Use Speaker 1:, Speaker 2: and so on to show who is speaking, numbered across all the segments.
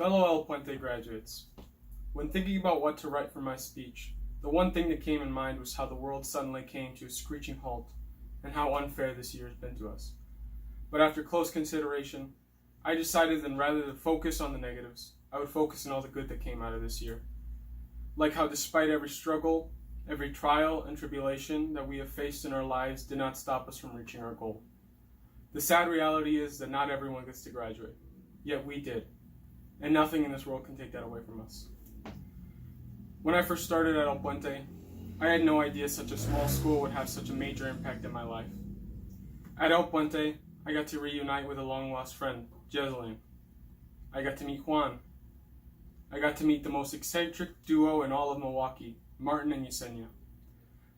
Speaker 1: Fellow El Puente graduates, when thinking about what to write for my speech, the one thing that came in mind was how the world suddenly came to a screeching halt and how unfair this year has been to us. But after close consideration, I decided that rather than focus on the negatives, I would focus on all the good that came out of this year. Like how despite every struggle, every trial and tribulation that we have faced in our lives did not stop us from reaching our goal. The sad reality is that not everyone gets to graduate, yet we did, and nothing in this world can take that away from us. When I first started at El Puente, I had no idea such a small school would have such a major impact in my life. At El Puente, I got to reunite with a long-lost friend, Jesselyn. I got to meet Juan. I got to meet the most eccentric duo in all of Milwaukee, Martin and Yesenia.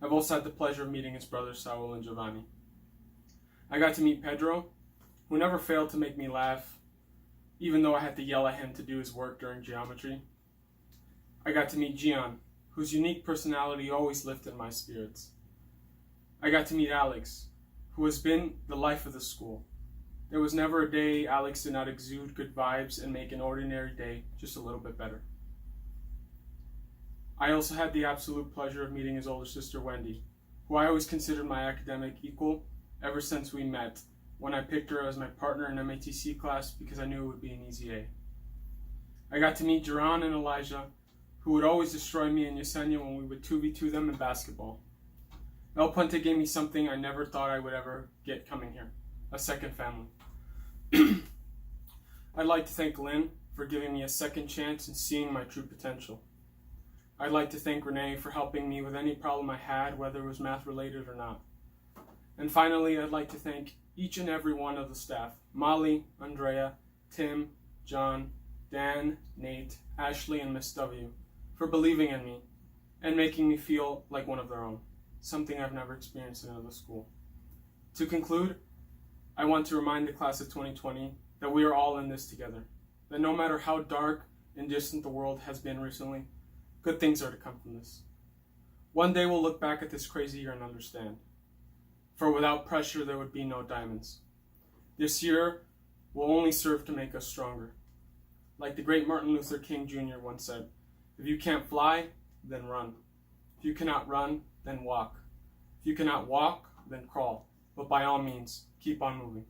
Speaker 1: I've also had the pleasure of meeting his brothers Saul and Giovanni. I got to meet Pedro, who never failed to make me laugh, even though I had to yell at him to do his work during geometry. I got to meet Gian, whose unique personality always lifted my spirits. I got to meet Alex, who has been the life of the school. There was never a day Alex did not exude good vibes and make an ordinary day just a little bit better. I also had the absolute pleasure of meeting his older sister Wendy, who I always considered my academic equal ever since we met, when I picked her as my partner in MATC class because I knew it would be an easy A. I got to meet Duran and Elijah, who would always destroy me and Yesenia when we would 2v2 them in basketball. El Puente gave me something I never thought I would ever get coming here, a second family. I'd like to thank Lynn for giving me a second chance and seeing my true potential. I'd like to thank Renee for helping me with any problem I had, whether it was math related or not. And finally, I'd like to thank each and every one of the staff, Molly, Andrea, Tim, John, Dan, Nate, Ashley, and Miss W, for believing in me and making me feel like one of their own, something I've never experienced in another school. To conclude, I want to remind the class of 2020 that we are all in this together, that no matter how dark and distant the world has been recently, good things are to come from this. One day we'll look back at this crazy year and understand. For without pressure, there would be no diamonds. This year will only serve to make us stronger. Like the great Martin Luther King Jr. once said, if you can't fly, then run. If you cannot run, then walk. If you cannot walk, then crawl. But by all means, keep on moving.